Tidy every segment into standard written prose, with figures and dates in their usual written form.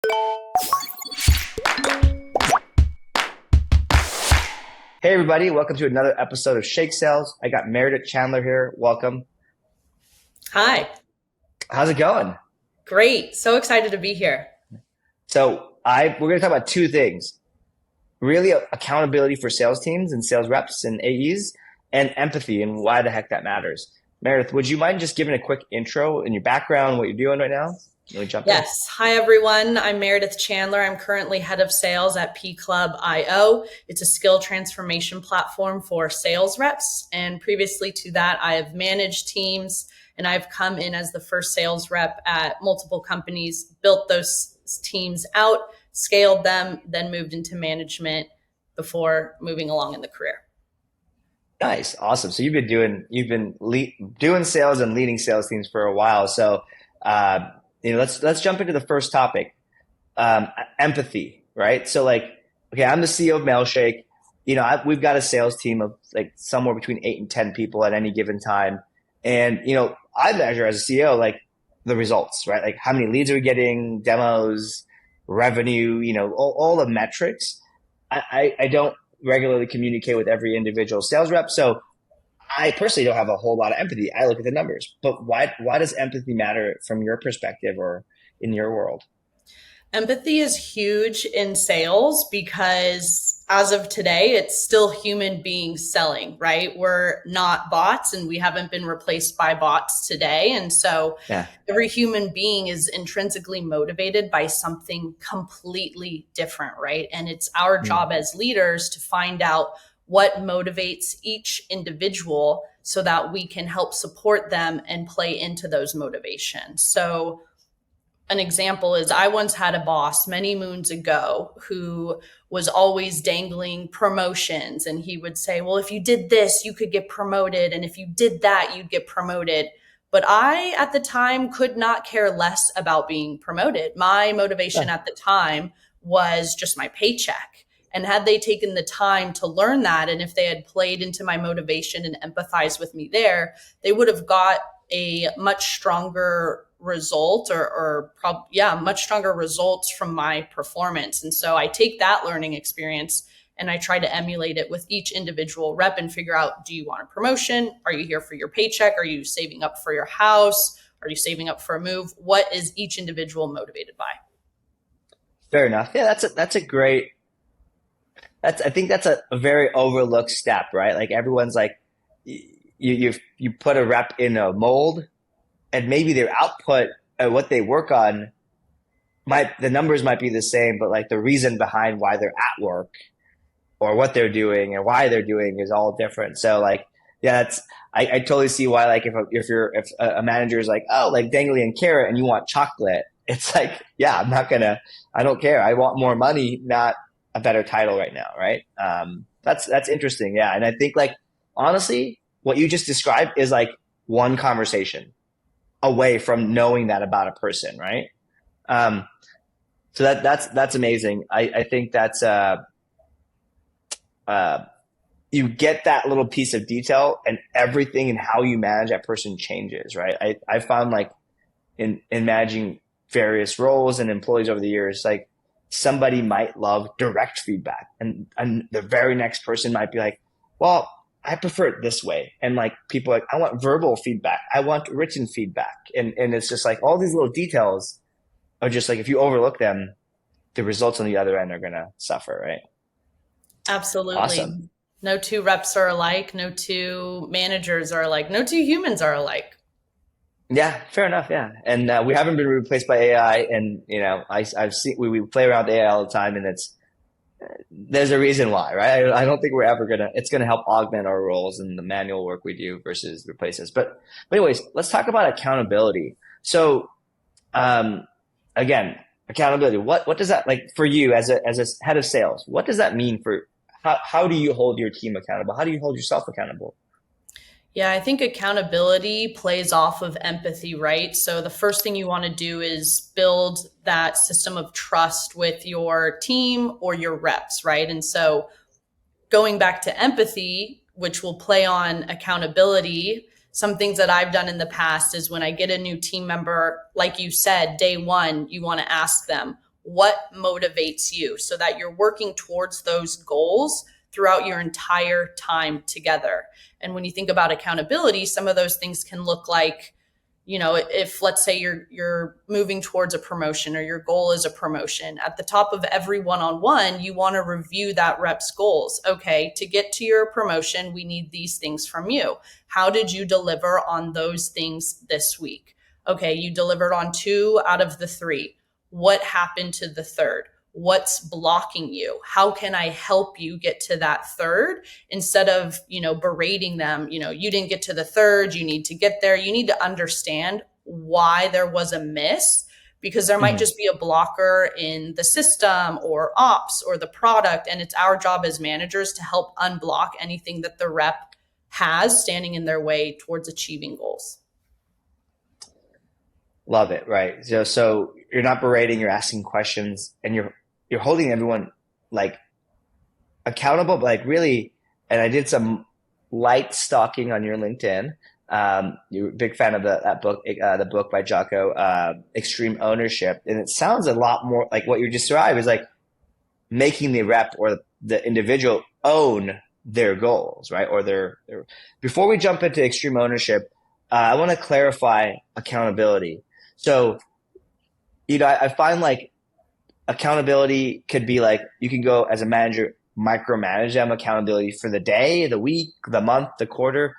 Hey everybody, welcome to another episode of Shake Sales. I got Meredith Chandler here. Welcome. Hi. How's it going? Great. So excited to be here. We're going to talk about two things. Really accountability for sales teams and sales reps and AEs, and empathy and why the heck that matters. Meredith, would you mind just giving a quick intro in your background, what you're doing right now? Let me jump in. Yes. Hi, everyone. I'm Meredith Chandler. I'm currently head of sales at P Club IO. It's a skill transformation platform for sales reps. And previously to that, I have managed teams and I've come in as the first sales rep at multiple companies, built those teams out, scaled them, then moved into management before moving along in the career. Nice. Awesome. So doing sales and leading sales teams for a while. So, let's jump into the first topic, empathy, right? So okay, I'm the CEO of Mailshake. We've got a sales team of like somewhere between 8 and 10 people at any given time. And, I measure as a CEO, like the results, right? Like how many leads are we getting, demos, revenue, all the metrics. I don't regularly communicate with every individual sales rep. So I personally don't have a whole lot of empathy. I look at the numbers, but why does empathy matter from your perspective or in your world? Empathy is huge in sales because as of today, it's still human beings selling, right? We're not bots and we haven't been replaced by bots today. And so Every human being is intrinsically motivated by something completely different, right? And it's our job as leaders to find out what motivates each individual so that we can help support them and play into those motivations. So an example is I once had a boss many moons ago who was always dangling promotions. And he would say, well, if you did this, you could get promoted. And if you did that, you'd get promoted. But I, at the time, could not care less about being promoted. My motivation at the time was just my paycheck. And had they taken the time to learn that, and if they had played into my motivation and empathized with me there, they would have got a much stronger result much stronger results from my performance. And so I take that learning experience and I try to emulate it with each individual rep and figure out, do you want a promotion? Are you here for your paycheck? Are you saving up for your house? Are you saving up for a move? What is each individual motivated by? Fair enough. Yeah, I think that's a very overlooked step, right? Like everyone's like, you put a rep in a mold and maybe their output what they work on the numbers might be the same, but like the reason behind why they're at work or what they're doing and why they're doing is all different. So I totally see why, like if a manager is like, oh, like dangly and carrot and you want chocolate, it's like, yeah, I don't care. I want more money, not a better title right now. Right. That's interesting. Yeah. And I think like, honestly, what you just described is like one conversation away from knowing that about a person. Right. So that's amazing. I think that's, you get that little piece of detail and everything and how you manage that person changes. Right. I found like in managing various roles and employees over the years, like somebody might love direct feedback and the very next person might be like, well, I prefer it this way. And like people are like, I want verbal feedback. I want written feedback. And it's just like all these little details are just like, if you overlook them, the results on the other end are going to suffer. Right. Absolutely. Awesome. No two reps are alike. No two managers are alike. No two humans are alike. Yeah, fair enough. Yeah. And we haven't been replaced by AI. And, I've seen, we play around with AI all the time and there's a reason why, right? I don't think it's going to help augment our roles and the manual work we do versus replace us. But anyways, let's talk about accountability. So, again, accountability, what does that like for you as a head of sales? What does that mean how do you hold your team accountable? How do you hold yourself accountable? Yeah, I think accountability plays off of empathy, right? So the first thing you want to do is build that system of trust with your team or your reps, right? And so going back to empathy, which will play on accountability, some things that I've done in the past is when I get a new team member, like you said, day one, you want to ask them, what motivates you so that you're working towards those goals throughout your entire time together. And when you think about accountability, some of those things can look like, if let's say you're moving towards a promotion or your goal is a promotion, at the top of every one-on-one, you want to review that rep's goals. Okay, to get to your promotion, we need these things from you. How did you deliver on those things this week? Okay, you delivered on 2 out of the 3. What happened to the third? What's blocking you? How can I help you get to that third? Instead of, berating them, you didn't get to the third, you need to get there. You need to understand why there was a miss, because there might just be a blocker in the system or ops or the product. And it's our job as managers to help unblock anything that the rep has standing in their way towards achieving goals. Love it. Right. So you're not berating, you're asking questions, and you're holding everyone like accountable, but like really, and I did some light stalking on your LinkedIn. You're a big fan of that book, the book by Jocko, Extreme Ownership. And it sounds a lot more like what you just described is like making the rep or the individual own their goals, right? Or their before we jump into extreme ownership, I want to clarify accountability. So, I find like accountability could be like, you can go as a manager, micromanage them, accountability for the day, the week, the month, the quarter.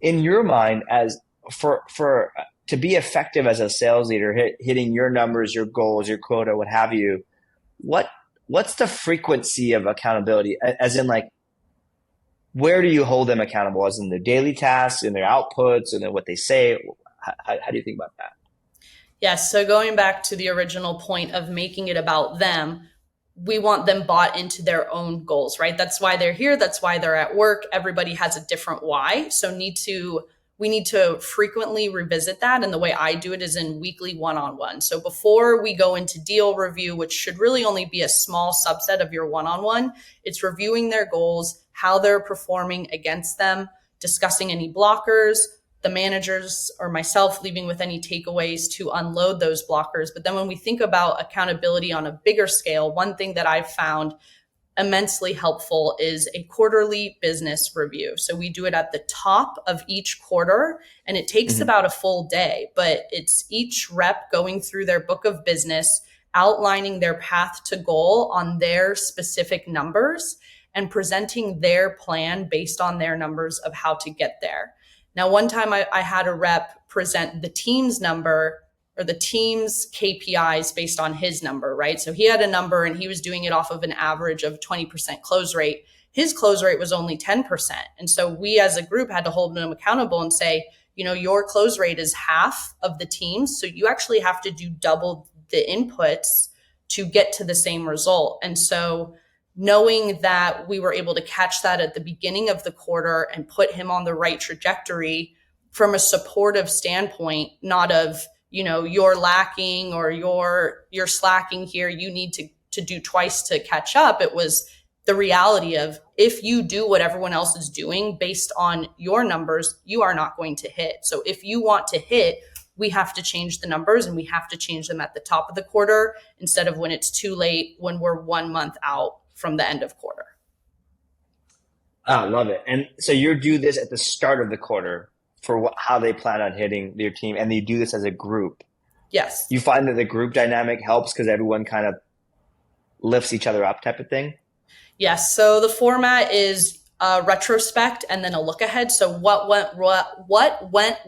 In your mind, as for to be effective as a sales leader, hitting your numbers, your goals, your quota, what have you, what's the frequency of accountability? As in like, where do you hold them accountable? As in their daily tasks, in their outputs, and then what they say? How do you think about that? Yes. So going back to the original point of making it about them, we want them bought into their own goals, right? That's why they're here. That's why they're at work. Everybody has a different why. So we need to frequently revisit that. And the way I do it is in weekly one-on-one. So before we go into deal review, which should really only be a small subset of your one-on-one, it's reviewing their goals, how they're performing against them, discussing any blockers, the managers or myself leaving with any takeaways to unload those blockers. But then when we think about accountability on a bigger scale, one thing that I've found immensely helpful is a quarterly business review. So we do it at the top of each quarter, and it takes about a full day, but it's each rep going through their book of business, outlining their path to goal on their specific numbers and presenting their plan based on their numbers of how to get there. Now, one time I had a rep present the team's number or the team's KPIs based on his number, right? So he had a number and he was doing it off of an average of 20% close rate. His close rate was only 10%. And so we as a group had to hold him accountable and say, your close rate is half of the team's. So you actually have to do double the inputs to get to the same result. And so knowing that we were able to catch that at the beginning of the quarter and put him on the right trajectory from a supportive standpoint, not of, you're lacking or you're slacking here, you need to do twice to catch up. It was the reality of, if you do what everyone else is doing based on your numbers, you are not going to hit. So if you want to hit, we have to change the numbers, and we have to change them at the top of the quarter instead of when it's too late, when we're 1 month out from the end of quarter. I love it. And so you do this at the start of the quarter for how they plan on hitting their team, and you do this as a group. Yes. You find that the group dynamic helps because everyone kind of lifts each other up type of thing? Yes. So the format is a retrospect and then a look ahead. So what went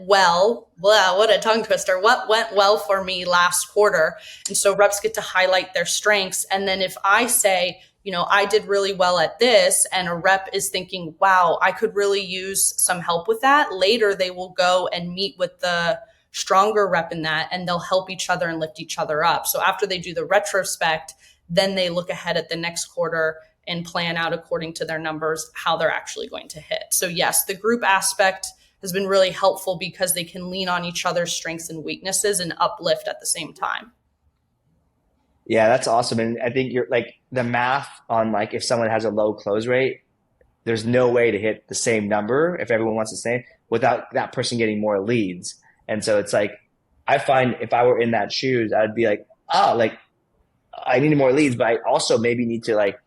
well, what a tongue twister, what went well for me last quarter. And so reps get to highlight their strengths. And then if I say, I did really well at this, and a rep is thinking, wow, I could really use some help with that, later they will go and meet with the stronger rep in that, and they'll help each other and lift each other up. So after they do the retrospect, then they look ahead at the next quarter and plan out according to their numbers how they're actually going to hit. So yes, the group aspect has been really helpful because they can lean on each other's strengths and weaknesses and uplift at the same time. Yeah, that's awesome. And I think you're like the math on like if someone has a low close rate, there's no way to hit the same number if everyone wants the same without that person getting more leads. And so it's like, I find if I were in that shoes, I'd be like, I need more leads, but I also maybe need to like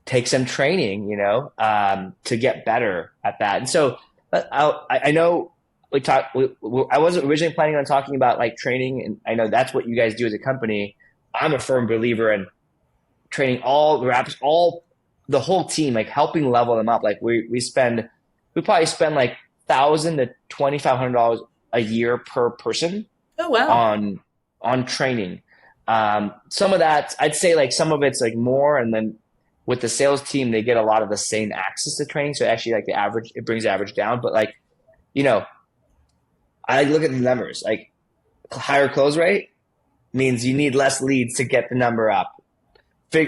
take some training, to get better at that. And so I know I wasn't originally planning on talking about like training, and I know that's what you guys do as a company. I'm a firm believer in training all the reps, all the whole team, like helping level them up. Like we probably spend like $1,000 to $2,500 a year per person Oh, wow. on training. Some of that, I'd say like some of it's like more, and then with the sales team, they get a lot of the same access to training. So actually like it brings the average down. But like, you know, I look at the numbers, like higher close rate means you need less leads to get the number up.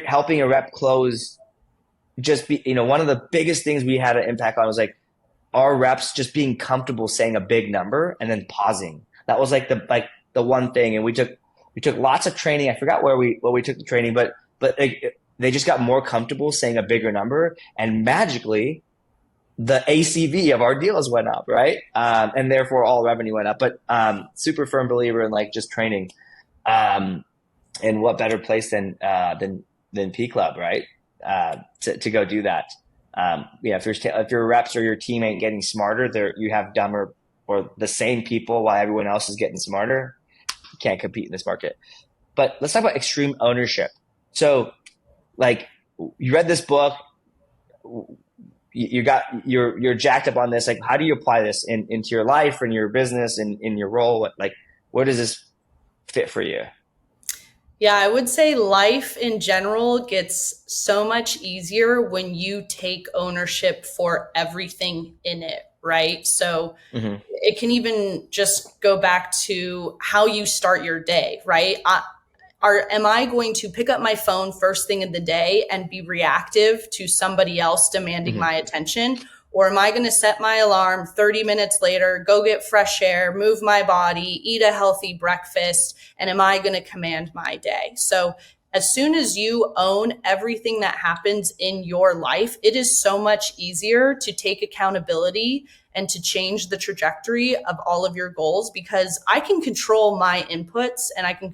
Helping a rep close, one of the biggest things we had an impact on was like our reps just being comfortable saying a big number and then pausing. That was like the one thing. And we took lots of training. I forgot where we took the training, but they just got more comfortable saying a bigger number, and magically the ACV of our deals went up, right? And therefore all revenue went up. But super firm believer in like just training. And what better place than P Club, right? To go do that. If your reps or your team ain't getting smarter, you have dumber or the same people while everyone else is getting smarter. You can't compete in this market. But let's talk about extreme ownership. So, like, you read this book, you're jacked up on this. Like, how do you apply this into your life and your business and in your role? Where does this fit for you? Yeah, I would say life in general gets so much easier when you take ownership for everything in it, right? So it can even just go back to how you start your day, right? Am I going to pick up my phone first thing in the day and be reactive to somebody else demanding my attention? Or am I going to set my alarm 30 minutes later, go get fresh air, move my body, eat a healthy breakfast, and am I going to command my day? So as soon as you own everything that happens in your life, it is so much easier to take accountability and to change the trajectory of all of your goals, because I can control my inputs and I can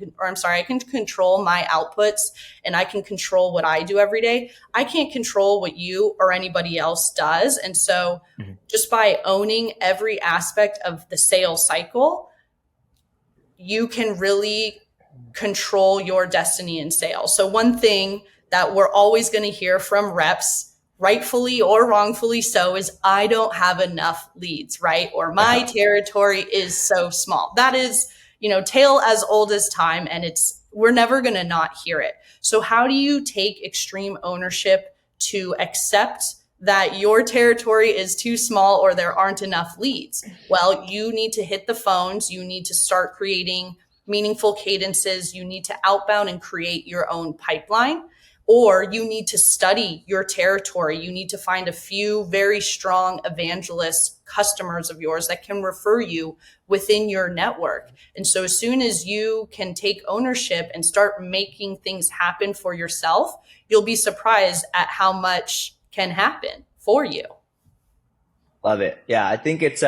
control my outputs, and I can control what I do every day. I can't control what you or anybody else does. And so just by owning every aspect of the sales cycle, you can really control your destiny in sales. So one thing that we're always going to hear from reps, rightfully or wrongfully so, is I don't have enough leads, right? Or my territory is so small. That is, tale as old as time, and we're never going to not hear it. So how do you take extreme ownership to accept that your territory is too small or there aren't enough leads? Well, you need to hit the phones. You need to start creating meaningful cadences. You need to outbound and create your own pipeline, or you need to study your territory. You need to find a few very strong evangelist customers of yours that can refer you within your network. And so as soon as you can take ownership and start making things happen for yourself, you'll be surprised at how much can happen for you. Love it. Yeah, I think it's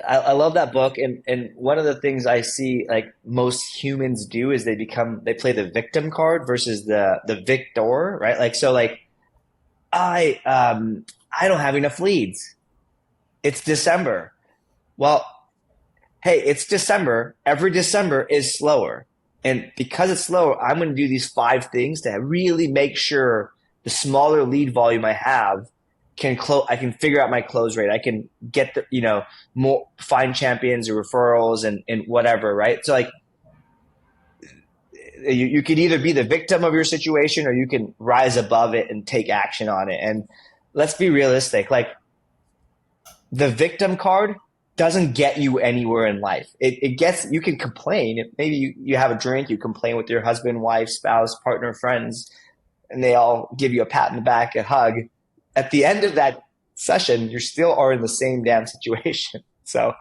I love that book, and one of the things I see like most humans do is they play the victim card versus the victor, right? Like, so like I don't have enough leads. It's December. Well, hey, it's December. Every December is slower. And because it's slower, I'm going to do these 5 things to really make sure the smaller lead volume I have I can figure out my close rate. I can get more find champions or referrals and whatever, right? So like you could either be the victim of your situation or you can rise above it and take action on it. And let's be realistic. Like the victim card doesn't get you anywhere in life. You can complain. Maybe you have a drink, you complain with your husband, wife, spouse, partner, friends, and they all give you a pat in the back, a hug. At the end of that session, you still are in the same damn situation. So,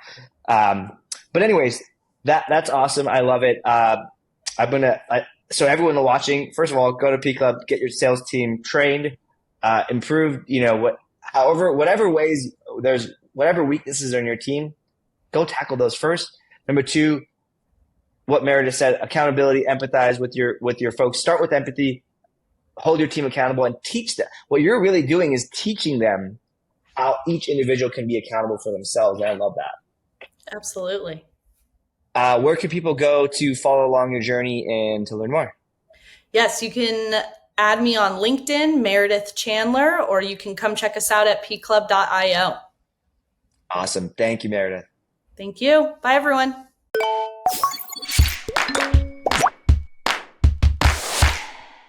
but anyways, that's awesome. I love it. So everyone watching, first of all, go to P Club, get your sales team trained, improve, whatever ways whatever weaknesses are in your team, go tackle those first. Number 2, what Meredith said, accountability, empathize with your folks. Start with empathy, hold your team accountable, and teach them. What you're really doing is teaching them how each individual can be accountable for themselves. And I love that. Absolutely. Where can people go to follow along your journey and to learn more? Yes, you can add me on LinkedIn, Meredith Chandler, or you can come check us out at pclub.io. Awesome. Thank you, Meredith. Thank you. Bye, everyone.